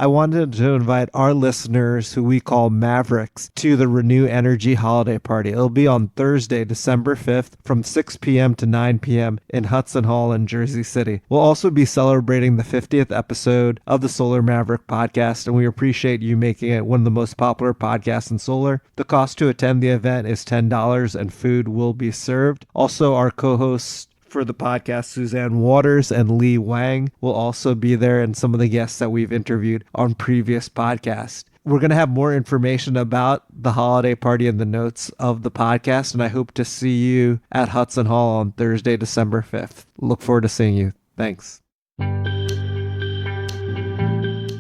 I wanted to invite our listeners, who we call Mavericks, to the Reneu Energy holiday party. It'll be on Thursday, December 5th from 6 p.m. to 9 p.m. in Hudson Hall in Jersey City. We'll also be celebrating the 50th episode of the Solar Maverick podcast, and we appreciate you making it one of the most popular podcasts in solar. The cost to attend the event is $10, and food will be served. Also, our co-hosts for the podcast, Suzanne Waters and Li Wang, will also be there, and some of the guests that we've interviewed on previous podcasts. We're going to have more information about the holiday party in the notes of the podcast, and I hope to see you at Hudson Hall on Thursday, December 5th. Look forward to seeing you. Thanks.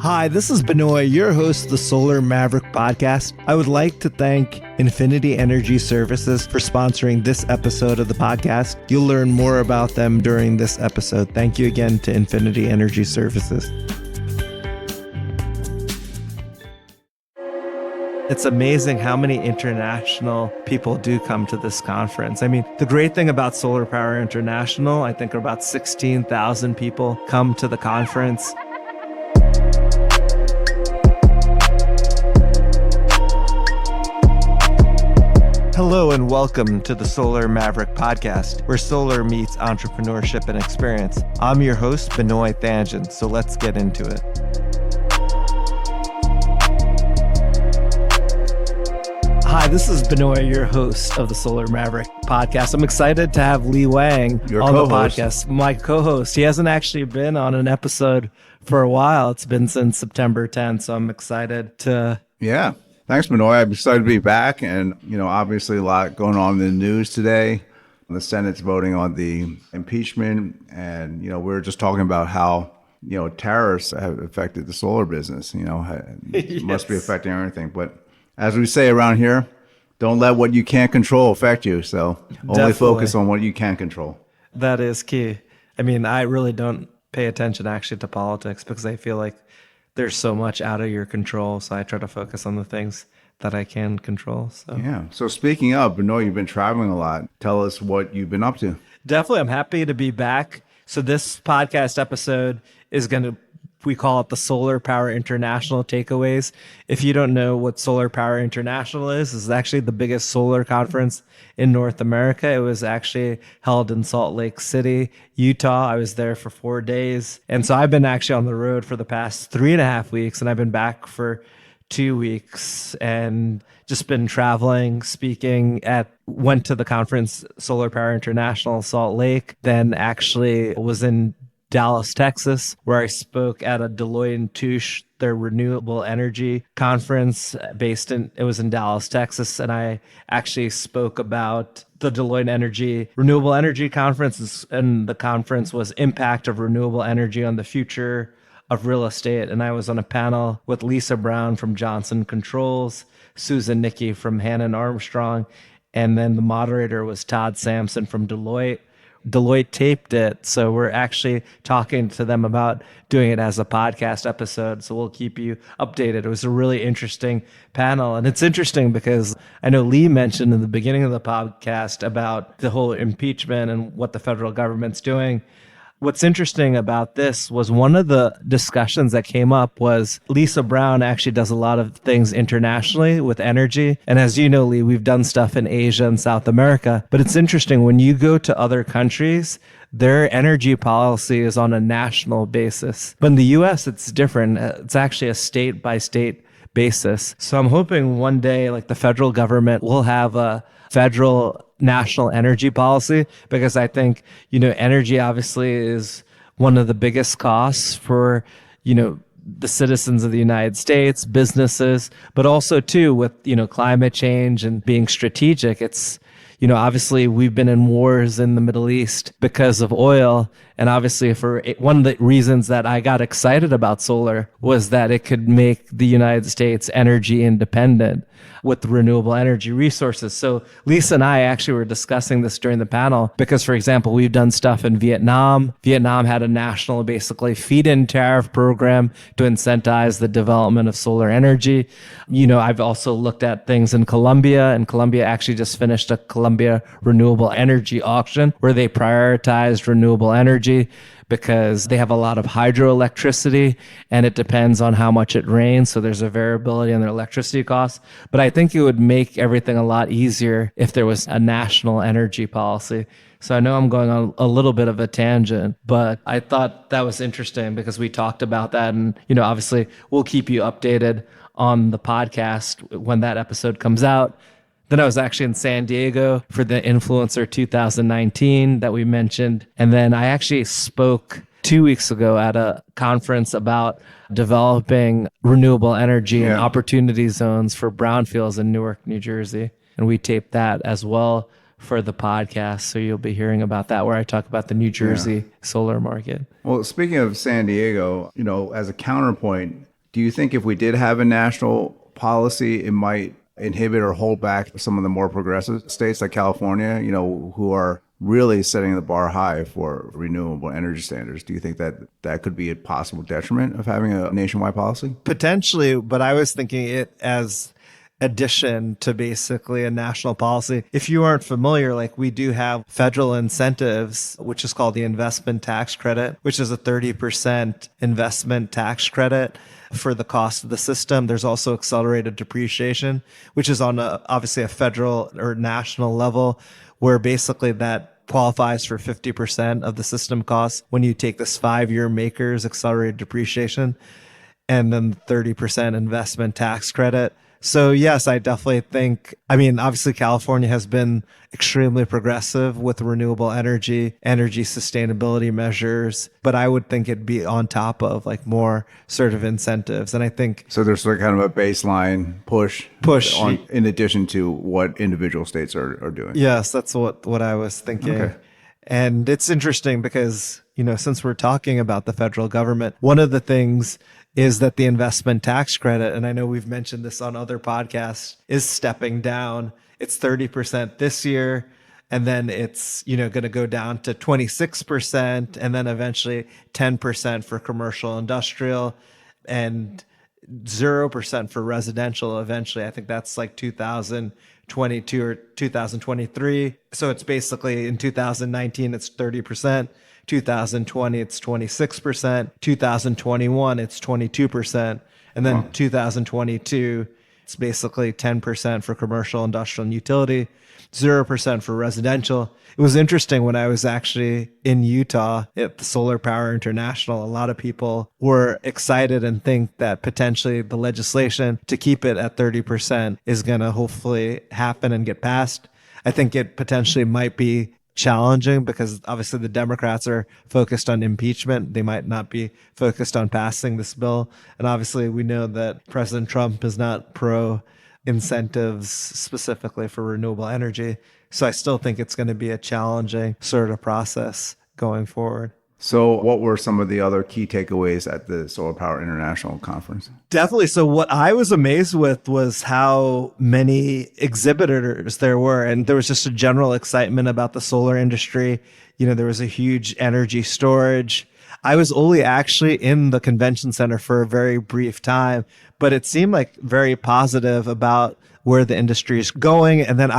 Hi, this is Benoy, your host of the Solar Maverick podcast. I would like to thank Infinity Energy Services for sponsoring this episode of the podcast. You'll learn more about them during this episode. Thank you again to Infinity Energy Services. It's amazing how many international people do come to this conference. I mean, the great thing about Solar Power International, I think about 16,000 people come to the conference. Hello and welcome to the Solar Maverick podcast, where solar meets entrepreneurship and experience. I'm your host, Benoy Thanjan, so let's get into it. Hi, this is Benoy, your host of the Solar Maverick podcast. I'm excited to have Li Wang on the podcast, my co-host. He hasn't actually been on an episode for a while. It's been since September 10th, so I'm excited to... Yeah. Thanks, Benoy. I'm excited to be back. And, obviously a lot going on in the news today. The Senate's voting on the impeachment. And, we're just talking about how, tariffs have affected the solar business. It must be affecting everything. But as we say around here, don't let what you can't control affect you. So only focus on what you can control. That is key. I mean, I really don't pay attention actually to politics because I feel like there's so much out of your control. So I try to focus on the things that I can control. So yeah. So speaking of, Benoy, you've been traveling a lot. Tell us what you've been up to. Definitely. I'm happy to be back. So this podcast episode is we call it the Solar Power International Takeaways. If you don't know what Solar Power International is actually the biggest solar conference in North America. It was actually held in Salt Lake City, Utah. I was there for 4 days. And so I've been actually on the road for the past 3.5 weeks, and I've been back for 2 weeks and just been traveling, speaking went to the conference, Solar Power International, Salt Lake, then actually was in Dallas, Texas, where I spoke at a Deloitte & Touche, their renewable energy conference it was in Dallas, Texas. And I actually spoke about the Deloitte Renewable Energy Conference, and the conference was Impact of Renewable Energy on the Future of Real Estate. And I was on a panel with Lisa Brown from Johnson Controls, Susan Nickey from Hannon Armstrong, and then the moderator was Todd Sampson from Deloitte. Deloitte taped it, so we're actually talking to them about doing it as a podcast episode, so we'll keep you updated. It was a really interesting panel, and it's interesting because I know Lee mentioned in the beginning of the podcast about the whole impeachment and what the federal government's doing. What's interesting about this was one of the discussions that came up was Lisa Brown actually does a lot of things internationally with energy. And as you know, Lee, we've done stuff in Asia and South America. But it's interesting, when you go to other countries, their energy policy is on a national basis. But in the US, it's different. It's actually a state by state basis. So I'm hoping one day, like the federal government will have a federal national energy policy, because I think, energy obviously is one of the biggest costs for, the citizens of the United States, businesses, but also too with, climate change and being strategic. It's, obviously we've been in wars in the Middle East because of oil. And obviously one of the reasons that I got excited about solar was that it could make the United States energy independent with renewable energy resources. So Lisa and I actually were discussing this during the panel because, for example, we've done stuff in Vietnam. Vietnam had a national, basically, feed-in tariff program to incentivize the development of solar energy. I've also looked at things in Colombia, and Colombia actually just finished a Colombia renewable energy auction where they prioritized renewable energy Energy because they have a lot of hydroelectricity and it depends on how much it rains. So there's a variability in their electricity costs. But I think it would make everything a lot easier if there was a national energy policy. So I know I'm going on a little bit of a tangent, but I thought that was interesting because we talked about that. And, obviously we'll keep you updated on the podcast when that episode comes out. Then I was actually in San Diego for the Influencer 2019 that we mentioned. And then I actually spoke 2 weeks ago at a conference about developing renewable energy and opportunity zones for brownfields in Newark, New Jersey. And we taped that as well for the podcast. So you'll be hearing about that where I talk about the New Jersey solar market. Well, speaking of San Diego, as a counterpoint, do you think if we did have a national policy, it might inhibit or hold back some of the more progressive states like California, who are really setting the bar high for renewable energy standards? Do you think that that could be a possible detriment of having a nationwide policy? Potentially, but I was thinking it as addition to basically a national policy. If you aren't familiar, like we do have federal incentives, which is called the investment tax credit, which is a 30% investment tax credit for the cost of the system. There's also accelerated depreciation, which is on obviously a federal or national level, where basically that qualifies for 50% of the system costs when you take this 5-year makers accelerated depreciation and then 30% investment tax credit. So yes, I definitely think, obviously California has been extremely progressive with renewable energy sustainability measures, but I would think it'd be on top of like more sort of incentives. And I think so there's like kind of a baseline push in addition to what individual states are doing. Yes, that's what I was thinking. Okay. And it's interesting because, since we're talking about the federal government, one of the things is that the investment tax credit, and I know we've mentioned this on other podcasts, is stepping down. It's 30% this year, and then it's going to go down to 26%, and then eventually 10% for commercial industrial, and 0% for residential eventually. I think that's like 2022 or 2023. So it's basically in 2019, it's 30%. 2020, it's 26%. 2021, it's 22%. And then 2022, it's basically 10% for commercial, industrial, and utility, 0% for residential. It was interesting when I was actually in Utah at the Solar Power International, a lot of people were excited and think that potentially the legislation to keep it at 30% is going to hopefully happen and get passed. I think it potentially might be challenging because obviously the Democrats are focused on impeachment. They might not be focused on passing this bill. And obviously we know that President Trump is not pro incentives specifically for renewable energy. So I still think it's going to be a challenging sort of process going forward. So what were some of the other key takeaways at the Solar Power International Conference? Definitely. So what I was amazed with was how many exhibitors there were. And there was just a general excitement about the solar industry. There was a huge energy storage. I was only actually in the convention center for a very brief time, but it seemed like very positive about where the industry is going. And then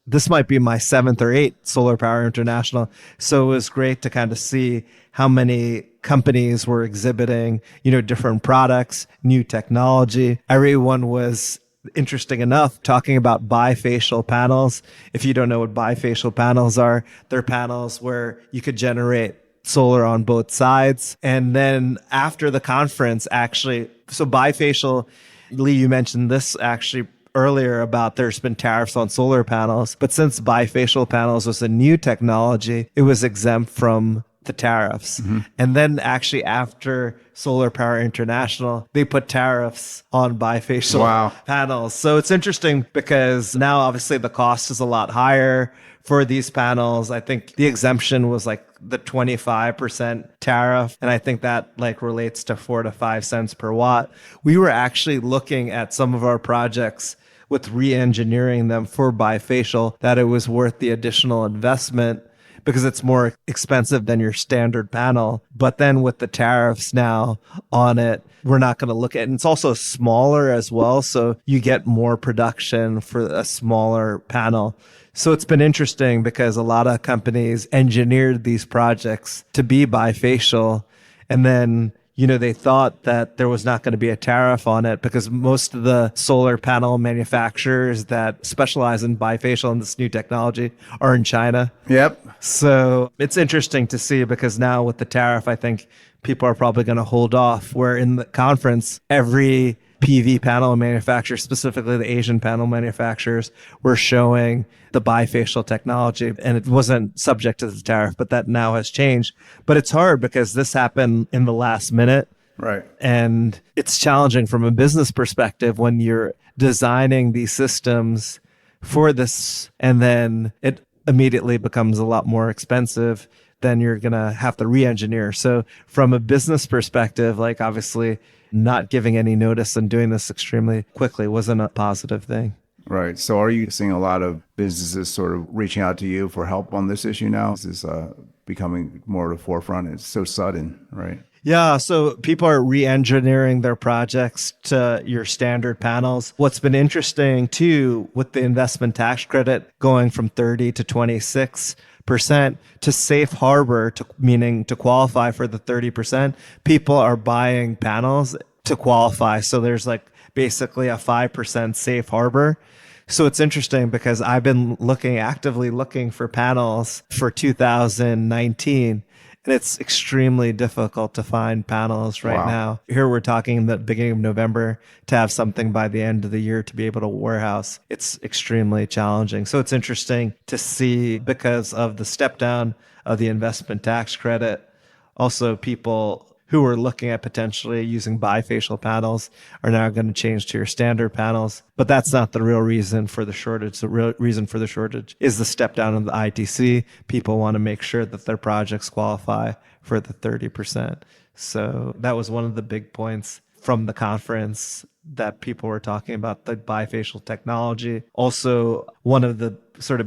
this might be my 7th or 8th Solar Power International. So it was great to kind of see how many companies were exhibiting, different products, new technology. Everyone was, interesting enough, talking about bifacial panels. If you don't know what bifacial panels are, they're panels where you could generate solar on both sides. And then after the conference, actually, so bifacial, Li, you mentioned this actually earlier about there's been tariffs on solar panels, but since bifacial panels was a new technology, it was exempt from the tariffs. Mm-hmm. And then actually after Solar Power International, they put tariffs on bifacial panels. So it's interesting because now obviously the cost is a lot higher for these panels. I think the exemption was like the 25% tariff. And I think that like relates to 4 to 5 cents per watt. We were actually looking at some of our projects with re-engineering them for bifacial, that it was worth the additional investment because it's more expensive than your standard panel. But then with the tariffs now on it, we're not going to look at it. And it's also smaller as well. So you get more production for a smaller panel. So it's been interesting because a lot of companies engineered these projects to be bifacial. And then, they thought that there was not going to be a tariff on it because most of the solar panel manufacturers that specialize in bifacial and this new technology are in China. Yep. So it's interesting to see because now with the tariff, I think people are probably going to hold off, where in the conference, every PV panel manufacturer, specifically the Asian panel manufacturers, were showing the bifacial technology, and it wasn't subject to the tariff, but that now has changed. But it's hard because this happened in the last minute. Right. And it's challenging from a business perspective when you're designing these systems for this, and then it immediately becomes a lot more expensive. Then you're going to have to re-engineer. So from a business perspective, like obviously not giving any notice and doing this extremely quickly wasn't a positive thing. Right. So are you seeing a lot of businesses sort of reaching out to you for help on this issue now? Is this becoming more at the forefront? It's so sudden, right? Yeah, so people are re-engineering their projects to your standard panels. What's been interesting too, with the investment tax credit going from 30 to 26% to safe harbor, meaning to qualify for the 30%, people are buying panels to qualify. So there's like basically a 5% safe harbor. So it's interesting because I've been actively looking for panels for 2019. And it's extremely difficult to find panels right now. Here we're talking in the beginning of November to have something by the end of the year to be able to warehouse. It's extremely challenging. So it's interesting to see because of the step down of the investment tax credit. Also, people who are looking at potentially using bifacial panels are now going to change to your standard panels. But that's not the real reason for the shortage. The real reason for the shortage is the step down in the ITC. People want to make sure that their projects qualify for the 30%. So that was one of the big points from the conference that people were talking about, the bifacial technology. Also, one of the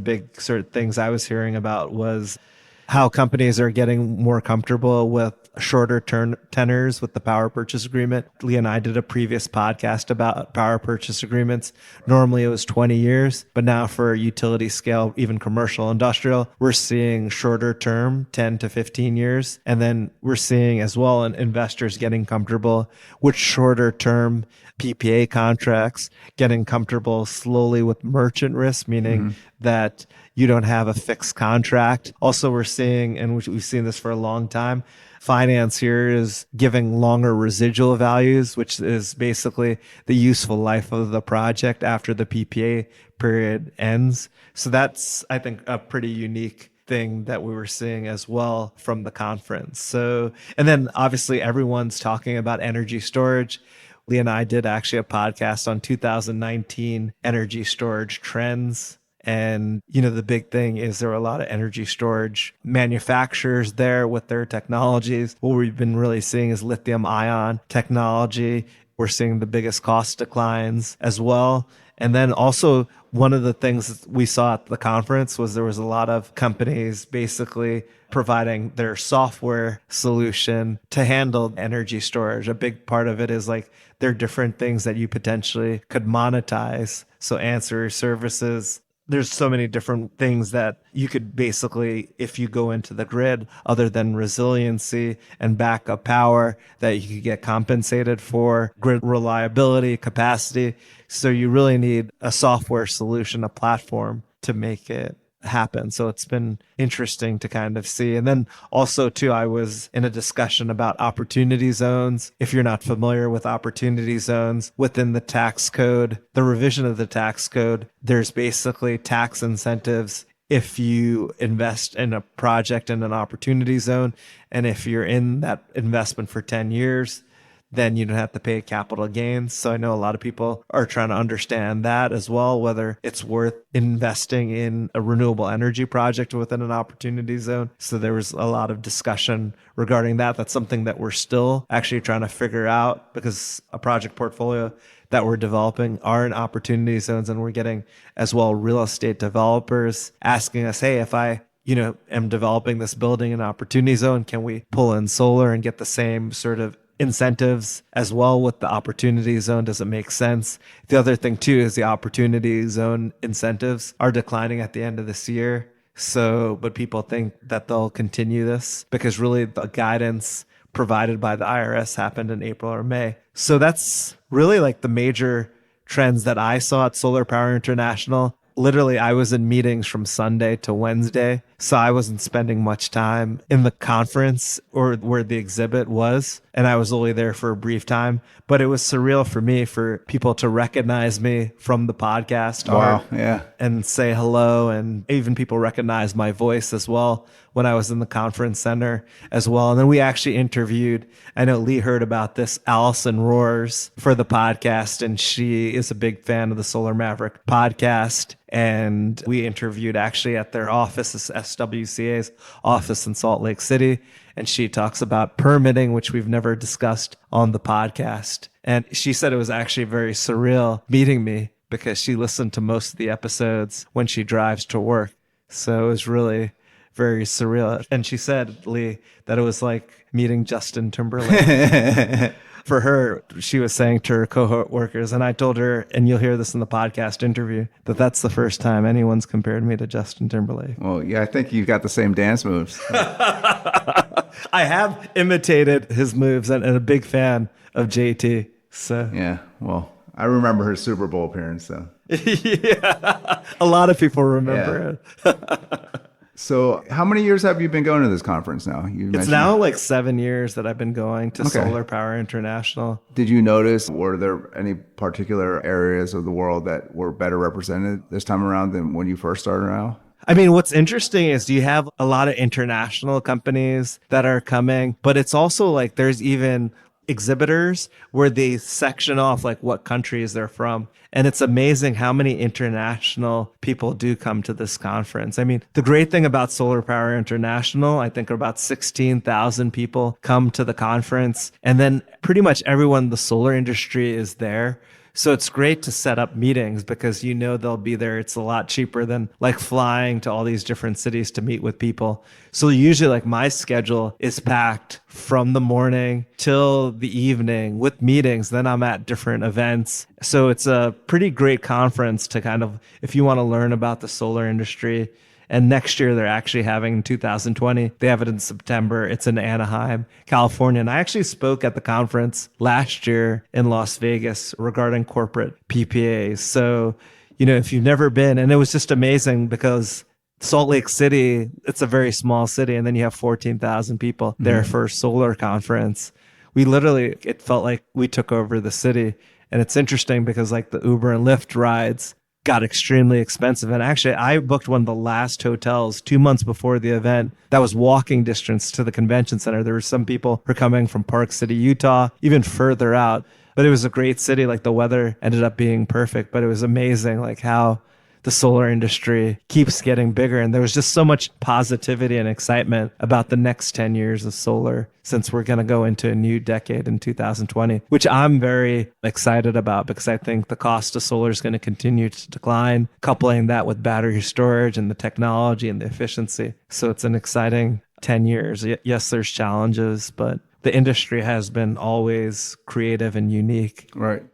big things I was hearing about was how companies are getting more comfortable with shorter tenors with the power purchase agreement. Li and I did a previous podcast about power purchase agreements. Normally it was 20 years, but now for utility scale, even commercial, industrial, we're seeing shorter term, 10 to 15 years. And then we're seeing as well investors getting comfortable with shorter term PPA contracts, getting comfortable slowly with merchant risk, meaning that you don't have a fixed contract. Also, we're seeing, and we've seen this for a long time, finance here is giving longer residual values, which is basically the useful life of the project after the PPA period ends. So that's, I think, a pretty unique thing that we were seeing as well from the conference. So, and then obviously everyone's talking about energy storage. Li and I did actually a podcast on 2019 energy storage trends. And, the big thing is there are a lot of energy storage manufacturers there with their technologies. What we've been really seeing is lithium ion technology. We're seeing the biggest cost declines as well. And then also one of the things we saw at the conference was there was a lot of companies basically providing their software solution to handle energy storage. A big part of it is like there are different things that you potentially could monetize. So ancillary services. There's so many different things that you could basically, if you go into the grid, other than resiliency and backup power, that you could get compensated for, grid reliability, capacity. So you really need a software solution, a platform to make it happen. So it's been interesting to kind of see. And then also too, I was in a discussion about opportunity zones. If you're not familiar with opportunity zones within the tax code, the revision of the tax code, there's basically tax incentives if you invest in a project in an opportunity zone. And if you're in that investment for 10 years, then you don't have to pay capital gains. So I know a lot of people are trying to understand that as well, whether it's worth investing in a renewable energy project within an opportunity zone. So there was a lot of discussion regarding that. That's something that we're still actually trying to figure out, because a project portfolio that we're developing are in opportunity zones, and we're getting as well real estate developers asking us, hey, if I am developing this building and opportunity zone. Can we pull in solar and get the same sort of incentives as well with the opportunity zone? Does it make sense? The other thing too is the opportunity zone incentives are declining at the end of this year. So, but people think that they'll continue this because really the guidance provided by the IRS happened in April or May. So that's really like the major trends that I saw at Solar Power International. Literally, I was in meetings from Sunday to Wednesday, so I wasn't spending much time in the conference or where the exhibit was, and I was only there for a brief time. But it was surreal for me for people to recognize me from the podcast Wow, yeah. and say hello, and even people recognize my voice as well when I was in the conference center as well. And then we actually interviewed, I know Lee heard about this, Allison Roars for the podcast, and she is a big fan of the Solar Maverick podcast. And we interviewed actually at their office, SWCA's office in Salt Lake City. And she talks about permitting, which we've never discussed on the podcast. And she said it was actually very surreal meeting me because she listened to most of the episodes when she drives to work. So it was really very surreal. And she said, Lee, that it was like meeting Justin Timberlake. For her, she was saying to her cohort workers, and I told her, and you'll hear this in the podcast interview, that that's the first time anyone's compared me to Justin Timberlake. Well, yeah, I think you've got the same dance moves. I have imitated his moves and a big fan of JT. So Yeah, well, I remember her Super Bowl appearance, though. yeah, a lot of people remember it. So how many years have you been going to this conference now? It's now like 7 years that I've been going to Solar Power International. Did you notice, were there any particular areas of the world that were better represented this time around than when you first started out? I mean, what's interesting is you have a lot of international companies that are coming, but it's also like there's even exhibitors where they section off like what countries they're from. And it's amazing how many international people do come to this conference. I mean, the great thing about Solar Power International, I think about 16,000 people come to the conference. And then pretty much everyone in the solar industry is there. So it's great to set up meetings because they'll be there. It's a lot cheaper than like flying to all these different cities to meet with people. So usually like my schedule is packed from the morning till the evening with meetings. Then I'm at different events. So it's a pretty great conference to kind of, if you want to learn about the solar industry. And next year, they're actually having in 2020, they have it in September. It's in Anaheim, California. And I actually spoke at the conference last year in Las Vegas regarding corporate PPAs. So, if you've never been, and it was just amazing because Salt Lake City, it's a very small city. And then you have 14,000 people there for a solar conference. It felt like we took over the city. And it's interesting because like the Uber and Lyft rides got extremely expensive. And actually, I booked one of the last hotels 2 months before the event that was walking distance to the convention center. There were some people who were coming from Park City, Utah, even further out. But it was a great city. Like the weather ended up being perfect, but it was amazing like how the solar industry keeps getting bigger. And there was just so much positivity and excitement about the next 10 years of solar since we're going to go into a new decade in 2020, which I'm very excited about because I think the cost of solar is going to continue to decline, coupling that with battery storage and the technology and the efficiency. So it's an exciting 10 years. Yes, there's challenges, but the industry has been always creative and unique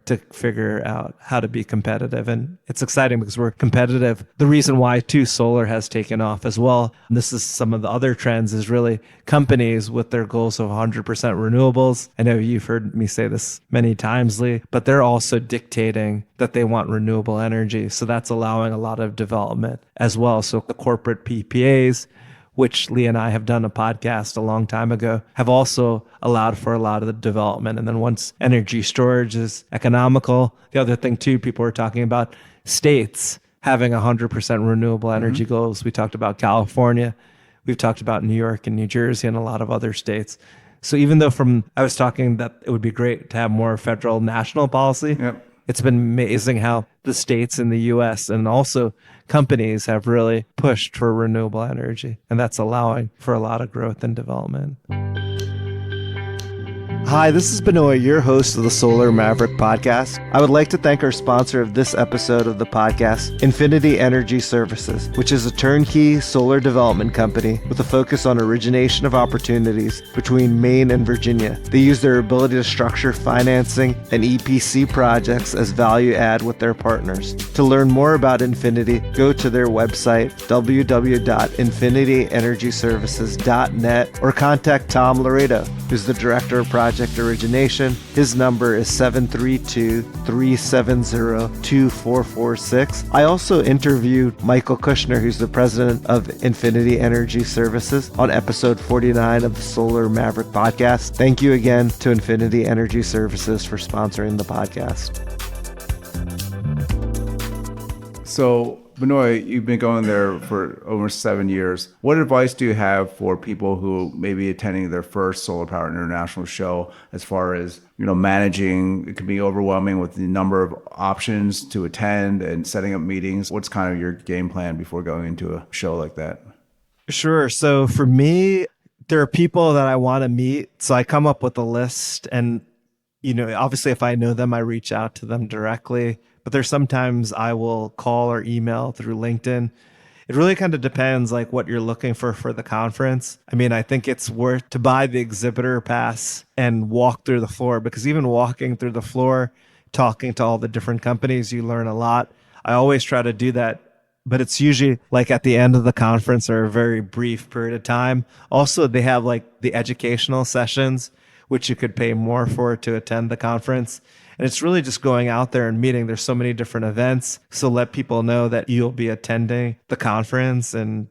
to figure out how to be competitive. And it's exciting because we're competitive. The reason why too solar has taken off as well, and this is some of the other trends, is really companies with their goals of 100% renewables. I know you've heard me say this many times, Lee, but they're also dictating that they want renewable energy. So that's allowing a lot of development as well. So the corporate PPAs, which Lee and I have done a podcast a long time ago, have also allowed for a lot of the development. And then once energy storage is economical, the other thing too, people are talking about states having 100% renewable energy goals. We talked about California. We've talked about New York and New Jersey and a lot of other states. So even though I was talking that it would be great to have more federal national policy, it's been amazing how the states in the U.S. and also companies have really pushed for renewable energy. And that's allowing for a lot of growth and development. Hi, this is Benoy, your host of the Solar Maverick podcast. I would like to thank our sponsor of this episode of the podcast, Infinity Energy Services, which is a turnkey solar development company with a focus on origination of opportunities between Maine and Virginia. They use their ability to structure financing and EPC projects as value add with their partners. To learn more about Infinity, go to their website, www.infinityenergyservices.net, or contact Tom Laredo, who's the Director of Project Origination. His number is 732-370-2446. I also interviewed Michael Kushner, who's the president of Infinity Energy Services, on episode 49 of the Solar Maverick podcast. Thank you again to Infinity Energy Services for sponsoring the podcast. So, Benoy, you've been going there for over 7 years. What advice do you have for people who may be attending their first Solar Power International show, as far as, managing? It can be overwhelming with the number of options to attend and setting up meetings. What's kind of your game plan before going into a show like that? Sure. So for me, there are people that I want to meet. So I come up with a list, and, obviously if I know them, I reach out to them directly. But there's sometimes I will call or email through LinkedIn. It really kind of depends like what you're looking for the conference. I mean, I think it's worth to buy the exhibitor pass and walk through the floor, because even walking through the floor, talking to all the different companies, you learn a lot. I always try to do that, but it's usually like at the end of the conference or a very brief period of time. Also, they have like the educational sessions, which you could pay more for to attend the conference. And it's really just going out there and meeting. There's so many different events. So let people know that you'll be attending the conference, and,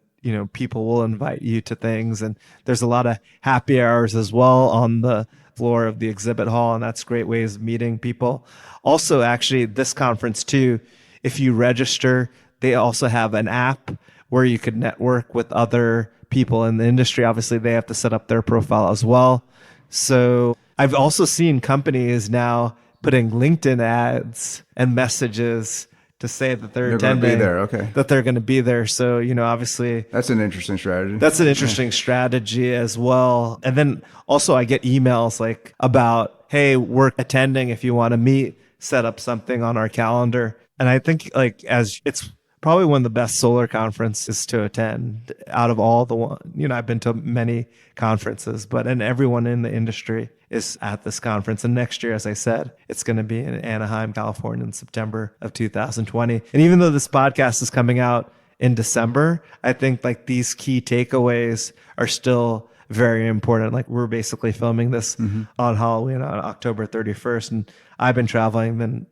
people will invite you to things. And there's a lot of happy hours as well on the floor of the exhibit hall. And that's great ways of meeting people. Also, actually, this conference too, if you register, they also have an app where you could network with other people in the industry. Obviously, they have to set up their profile as well. So I've also seen companies now putting LinkedIn ads and messages to say that they're attending, going to be there. Okay. That they're going to be there. So, obviously that's an interesting strategy. That's an interesting strategy as well. And then also I get emails like about, hey, we're attending. If you want to meet, set up something on our calendar. And I think it's probably one of the best solar conferences to attend out of all the one. I've been to many conferences, and everyone in the industry is at this conference. And next year, as I said, it's going to be in Anaheim, California in September of 2020. And even though this podcast is coming out in December, I think like these key takeaways are still very important. Like we're basically filming this on Halloween on October 31st, and I've been traveling then.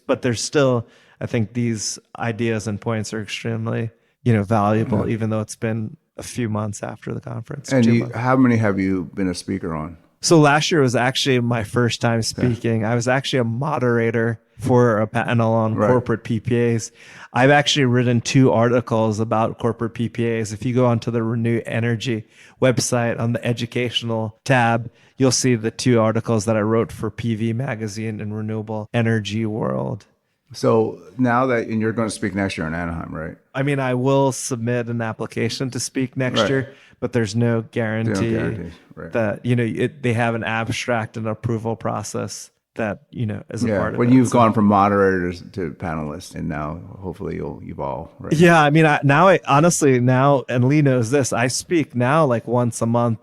But there's still, I think these ideas and points are extremely, valuable, even though it's been a few months after the conference. And how many have you been a speaker on? So last year was actually my first time speaking. I was actually a moderator for a panel on corporate PPAs. I've actually written 2 articles about corporate PPAs. If you go onto the Reneu Energy website on the educational tab, you'll see the 2 articles that I wrote for PV Magazine and Renewable Energy World. So now and you're going to speak next year in Anaheim, right? I mean, I will submit an application to speak next year, but there's no guarantee that, they have an abstract and approval process that, is a part of it. When you've gone from moderators to panelists, and now hopefully you'll evolve, right? Yeah, I mean, honestly, and Li knows this, I speak now like once a month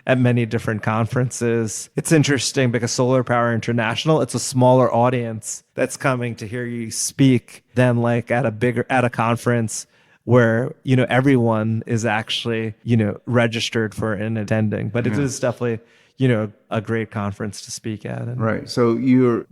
at many different conferences. It's interesting because Solar Power International, it's a smaller audience that's coming to hear you speak than like at a conference where, everyone is actually, registered for and attending. But it is definitely, a great conference to speak at. Right. So you're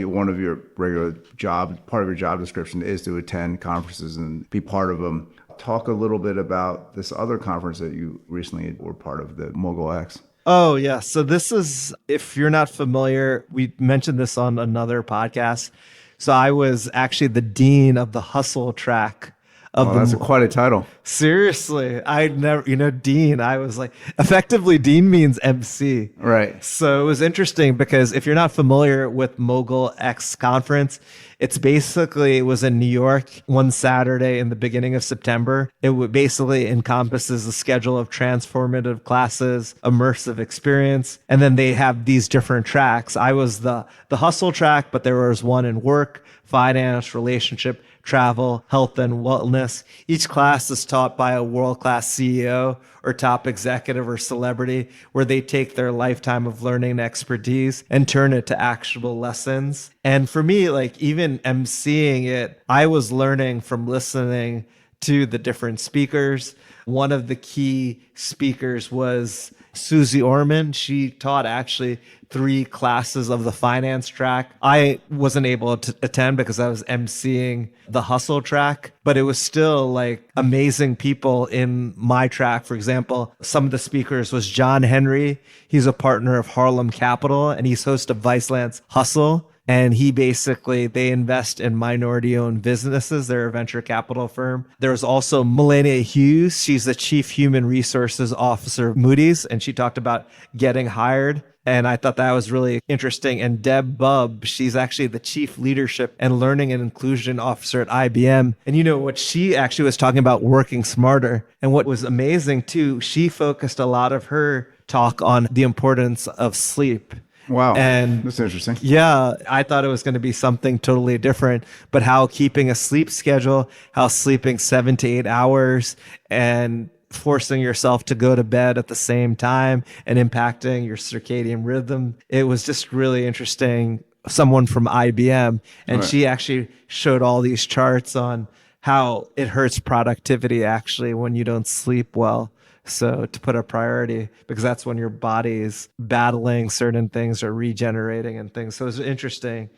one of your regular part of your job description is to attend conferences and be part of them. Talk a little bit about this other conference that you recently were part of, the Mogul X. Oh, yeah. So this is, if you're not familiar, we mentioned this on another podcast. So I was actually the dean of the hustle track of Oh, that's quite a title. Seriously, I never, Dean, I was like, effectively, Dean means MC. Right. So it was interesting because if you're not familiar with Mogul X Conference, it was in New York one Saturday in the beginning of September. It would basically encompasses a schedule of transformative classes, immersive experience, and then they have these different tracks. I was the hustle track, but there was one in work, finance, relationship, travel, health, and wellness. Each class is taught by a world-class CEO or top executive or celebrity, where they take their lifetime of learning and expertise and turn it to actual lessons. And for me, like even emceeing it, I was learning from listening to the different speakers. One of the key speakers was Susie Orman. She taught actually 3 classes of the finance track. I wasn't able to attend because I was emceeing the hustle track, but it was still like amazing people in my track. For example, some of the speakers was John Henry. He's a partner of Harlem Capital and he's host of Viceland's Hustle. And they invest in minority-owned businesses. They're a venture capital firm. There's also Melania Hughes. She's the Chief Human Resources Officer of Moody's, and she talked about getting hired. And I thought that was really interesting. And Deb Bubb, she's actually the Chief Leadership and Learning and Inclusion Officer at IBM. And what she actually was talking about working smarter. And what was amazing too, she focused a lot of her talk on the importance of sleep. Wow. And that's interesting. Yeah, I thought it was going to be something totally different, but how keeping a sleep schedule, how sleeping 7 to 8 hours and forcing yourself to go to bed at the same time and impacting your circadian rhythm. It was just really interesting. Someone from IBM, and she actually showed all these charts on how it hurts productivity actually when you don't sleep well. So to put a priority, because that's when your body is battling certain things or regenerating and things. So it's interesting.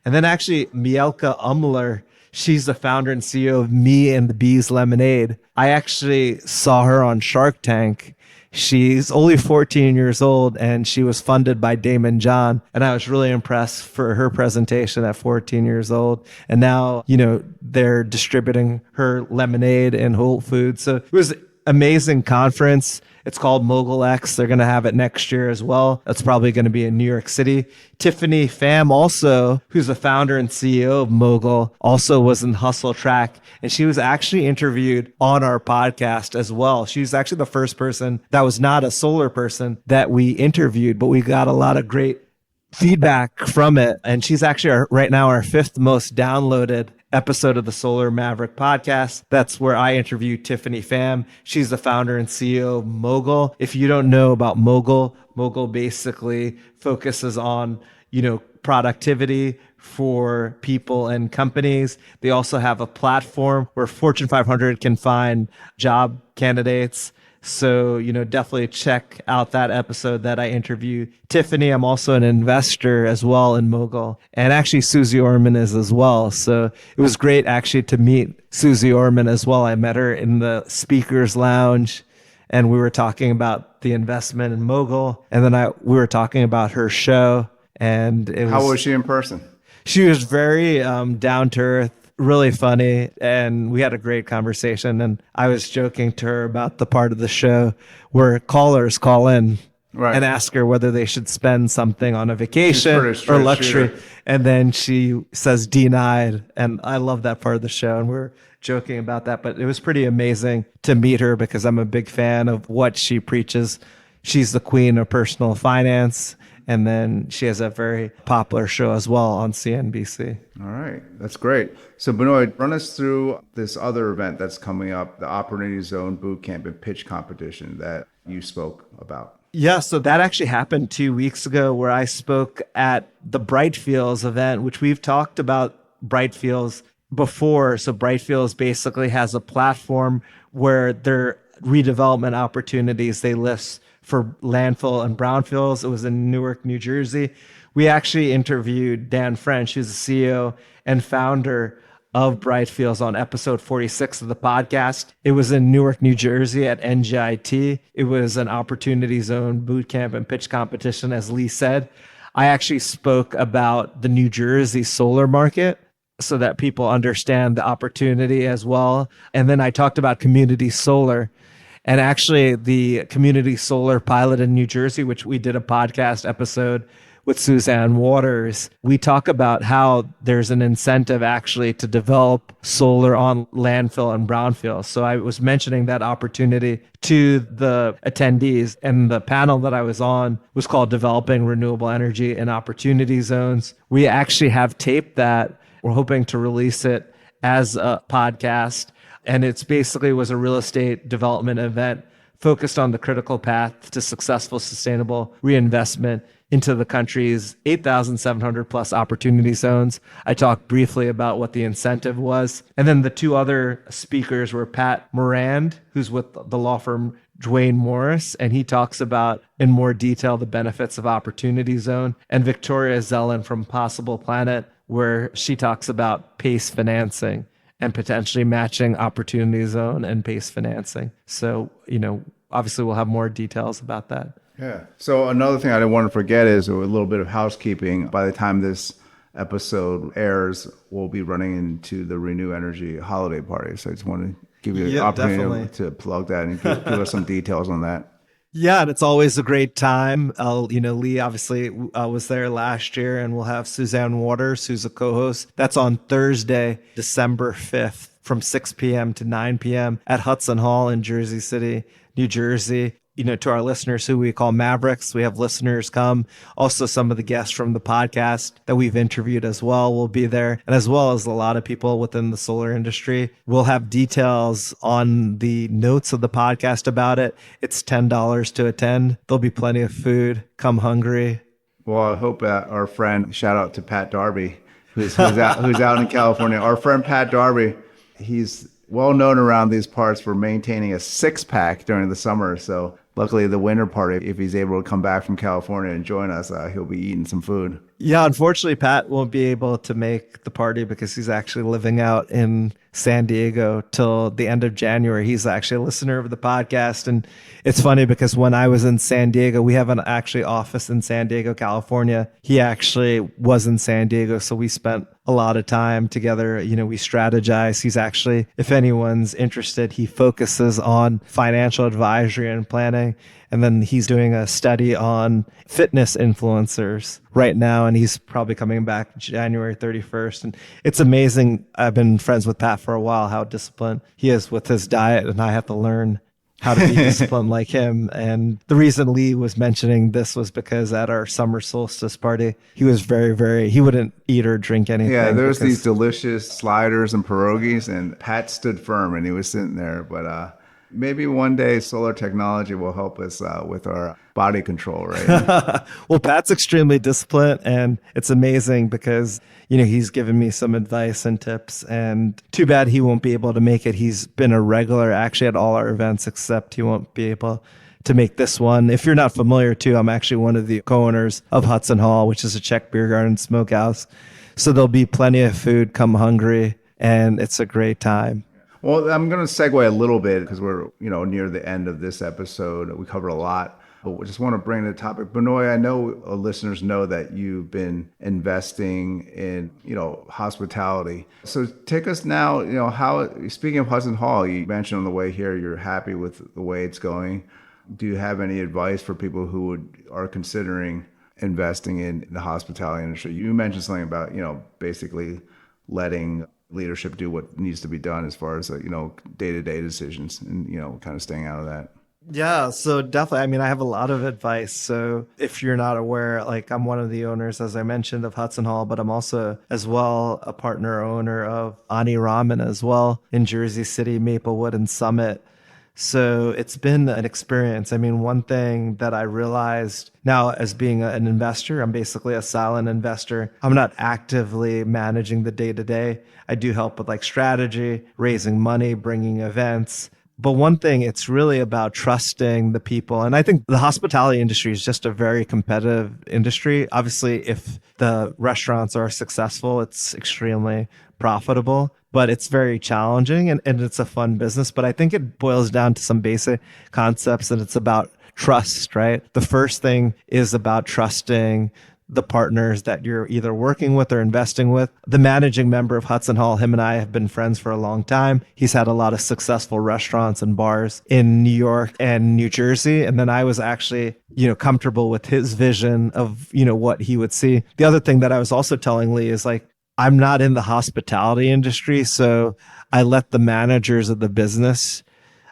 And then actually Mielke Umler, she's the founder and CEO of Me and the Bees Lemonade. I actually saw her on Shark Tank. She's only 14 years old and she was funded by Damon John. And I was really impressed for her presentation at 14 years old. And now, they're distributing her lemonade in Whole Foods. So it was amazing conference. It's called Mogul X. They're going to have it next year as well. That's probably going to be in New York City. Tiffany Pham also, who's the founder and CEO of Mogul, also was in Hustle Track. And she was actually interviewed on our podcast as well. She was actually the first person that was not a solar person that we interviewed, but we got a lot of great feedback from it. And she's actually right now our 5th most downloaded episode of the Solar Maverick podcast. That's where I interviewed Tiffany Pham. She's the founder and CEO of Mogul. If you don't know about Mogul, Mogul basically focuses on, productivity for people and companies. They also have a platform where Fortune 500 can find job candidates. So, definitely check out that episode that I interviewed Tiffany. I'm also an investor as well in Mogul. And actually Susie Orman is as well. So it was great actually to meet Susie Orman as well. I met her in the speakers lounge and we were talking about the investment in Mogul. And then we were talking about her show. And How was she in person? She was very down to earth, really funny, and we had a great conversation. And I was joking to her about the part of the show where callers call in and ask her whether they should spend something on a vacation or luxury. Shooter. And then she says denied. And I love that part of the show. And we're joking about that. But it was pretty amazing to meet her because I'm a big fan of what she preaches. She's the queen of personal finance. And then she has a very popular show as well on CNBC. All right. That's great. So Benoy, run us through this other event that's coming up, the Opportunity Zone Bootcamp and Pitch Competition that you spoke about. Yeah, so that actually happened 2 weeks ago where I spoke at the Brightfields event, which we've talked about Brightfields before. So Brightfields basically has a platform where their redevelopment opportunities they list for landfill and brownfields. It was in Newark, New Jersey. We actually interviewed Dan French, who's the CEO and founder of Brightfields on episode 46 of the podcast. It was in Newark, New Jersey at NGIT. It was an Opportunity Zone bootcamp and pitch competition, as Lee said. I actually spoke about the New Jersey solar market. so that people understand the opportunity as well. And then I talked about community solar. And actually, the community solar pilot in New Jersey, which we did a podcast episode with Suzanne Waters, we talk about how there's an incentive actually to develop solar on landfill and brownfield. So I was mentioning that opportunity to the attendees, and the panel that I was on was called Developing Renewable Energy in Opportunity Zones. We actually have taped that. We're hoping to release it as a podcast. And it's basically was a real estate development event focused on the critical path to successful, sustainable reinvestment into the country's 8,700 plus opportunity zones. I talked briefly about what the incentive was. And then the two other speakers were Pat Morand, who's with the law firm Duane Morris, and he talks about in more detail the benefits of opportunity zone, and Victoria Zelen from Possible Planet, where she talks about PACE financing and potentially matching opportunity zone and PACE financing. So, obviously we'll have more details about that. Yeah. So another thing I didn't want to forget is a little bit of housekeeping. By the time this episode airs, we'll be running into the Reneu Energy holiday party. So I just want to give you an opportunity to plug that and give us some details on that. Yeah, and it's always a great time. Li obviously was there last year, and we'll have Suzanne Waters, who's a co-host. That's on Thursday, December 5th from 6 p.m. to 9 p.m. at Hudson Hall in Jersey City, New Jersey. To our listeners who we call Mavericks, we have listeners come. Also, some of the guests from the podcast that we've interviewed as well will be there, and as well as a lot of people within the solar industry. We'll have details on the notes of the podcast about it. It's $10 to attend. There'll be plenty of food. Come hungry. Well, I hope that our friend, shout out to Pat Darby, who's out in California. Our friend Pat Darby, he's well known around these parts for maintaining a six-pack during the summer. So luckily, the winter party, if he's able to come back from California and join us, he'll be eating some food. Yeah, unfortunately, Pat won't be able to make the party because he's actually living out in San Diego till the end of January. He's actually a listener of the podcast. And it's funny because when I was in San Diego, we have an actually office in San Diego, California. He actually was in San Diego. So we spent a lot of time together. We strategize. He's actually, if anyone's interested, he focuses on financial advisory and planning. And then he's doing a study on fitness influencers right now. And he's probably coming back January 31st. And it's amazing. I've been friends with Pat for a while, how disciplined he is with his diet. And I have to learn how to be disciplined like him. And the reason Li was mentioning this was because at our summer solstice party, he was he wouldn't eat or drink anything. Yeah, there's these delicious sliders and pierogies, and Pat stood firm and he was sitting there. But maybe one day solar technology will help us with our body control, right? Well, Pat's extremely disciplined, and it's amazing because, he's given me some advice and tips, and too bad he won't be able to make it. He's been a regular actually at all our events, except he won't be able to make this one. If you're not familiar too, I'm actually one of the co-owners of Hudson Hall, which is a Czech beer garden smokehouse. So there'll be plenty of food, come hungry, and it's a great time. Well, I'm going to segue a little bit because we're, near the end of this episode. We covered a lot, but we just want to bring the topic. Benoy, I know listeners know that you've been investing in, hospitality. So take us now, how, speaking of Hudson Hall, you mentioned on the way here, you're happy with the way it's going. Do you have any advice for people who are considering investing in the hospitality industry? You mentioned something about, basically letting leadership do what needs to be done as far as day-to-day decisions and kind of staying out of that. Yeah, so definitely. I have a lot of advice. So if you're not aware, I'm one of the owners, as I mentioned, of Hudson Hall, but I'm also as well a partner owner of Ani Ramen as well in Jersey City, Maplewood, and Summit. So it's been an experience. One thing that I realized now as being an investor, I'm basically a silent investor. I'm not actively managing the day-to-day. I do help with strategy, raising money, bringing events. But one thing, it's really about trusting the people. And I think the hospitality industry is just a very competitive industry. Obviously, if the restaurants are successful, it's extremely profitable, but it's very challenging and it's a fun business. But I think it boils down to some basic concepts, and it's about trust, right? The first thing is about trusting the partners that you're either working with or investing with. The managing member of Hudson Hall, him and I have been friends for a long time. He's had a lot of successful restaurants and bars in New York and New Jersey. And then I was actually, comfortable with his vision of, what he would see. The other thing that I was also telling Li is like, I'm not in the hospitality industry, so I let the managers of the business,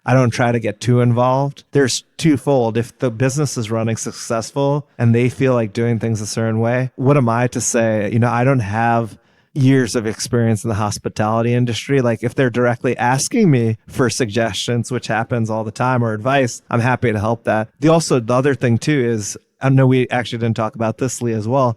I don't try to get too involved. There's twofold. If the business is running successful and they feel like doing things a certain way, what am I to say? I don't have years of experience in the hospitality industry. Like if they're directly asking me for suggestions, which happens all the time, or advice, I'm happy to help that. The other thing too is, I know we actually didn't talk about this, Li, as well.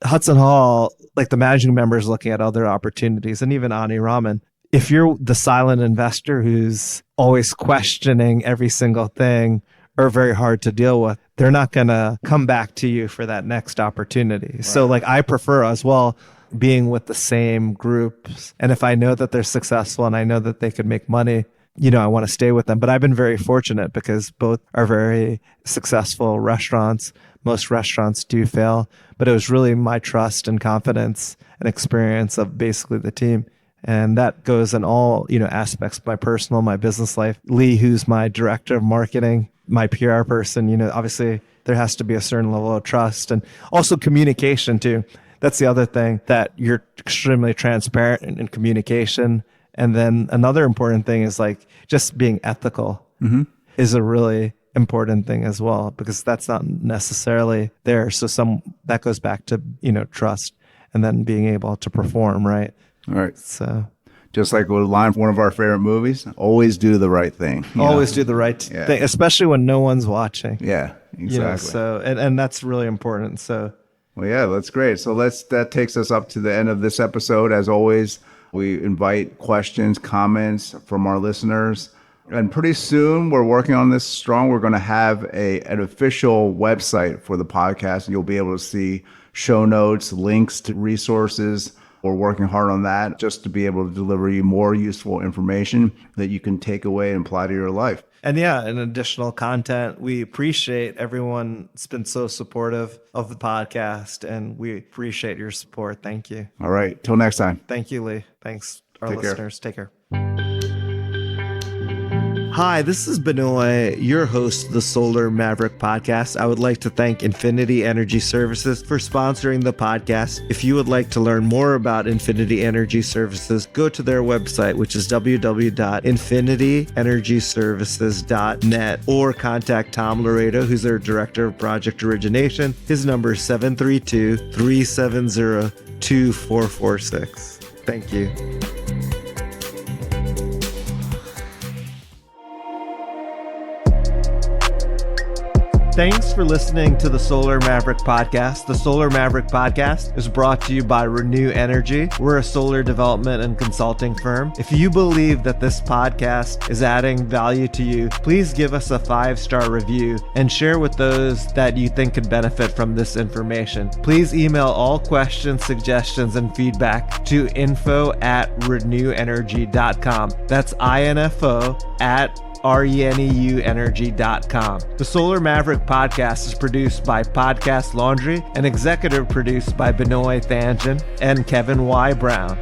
Hudson Hall, like the managing member is looking at other opportunities, and even Ani Raman. If you're the silent investor who's always questioning every single thing or very hard to deal with, they're not going to come back to you for that next opportunity. Right. So like I prefer as well being with the same groups. And if I know that they're successful and I know that they could make money, I want to stay with them. But I've been very fortunate because both are very successful restaurants. Most restaurants do fail, but it was really my trust and confidence and experience of basically the team. And that goes in all, aspects of my personal, my business life. Li, who's my director of marketing, my PR person, obviously there has to be a certain level of trust and also communication too. That's the other thing, that you're extremely transparent in communication. And then another important thing is like just being ethical is a really important thing as well, because that's not necessarily there. So that goes back to, trust and then being able to perform, right? All right. So just like a line from one of our favorite movies, always do the right thing. Always do the right thing, especially when no one's watching. Yeah, exactly. So, and that's really important. So, well, yeah, that's great. So that takes us up to the end of this episode. As always, we invite questions, comments from our listeners. And pretty soon, we're working on this strong. We're going to have an official website for the podcast, and you'll be able to see show notes, links to resources. We're working hard on that just to be able to deliver you more useful information that you can take away and apply to your life. And and additional content. We appreciate everyone. It's been so supportive of the podcast, and we appreciate your support. Thank you. All right. Till next time. Thank you, Li. Thanks, our Take care. listeners. Take care. Hi, this is Benoy, your host of the Solar Maverick podcast. I would like to thank Infinity Energy Services for sponsoring the podcast. If you would like to learn more about Infinity Energy Services, go to their website, which is www.infinityenergyservices.net, or contact Tom Laredo, who's their Director of Project Origination. His number is 732-370-2446. Thank you. Thanks for listening to the Solar Maverick podcast. The Solar Maverick podcast is brought to you by Reneu Energy. We're a solar development and consulting firm. If you believe that this podcast is adding value to you, please give us a 5-star review and share with those that you think could benefit from this information. Please email all questions, suggestions, and feedback to info@reneuenergy.com. That's info@reneuenergy.com. The Solar Maverick podcast is produced by Podcast Laundry and executive produced by Benoy Thanjan and Kevin Y. Brown.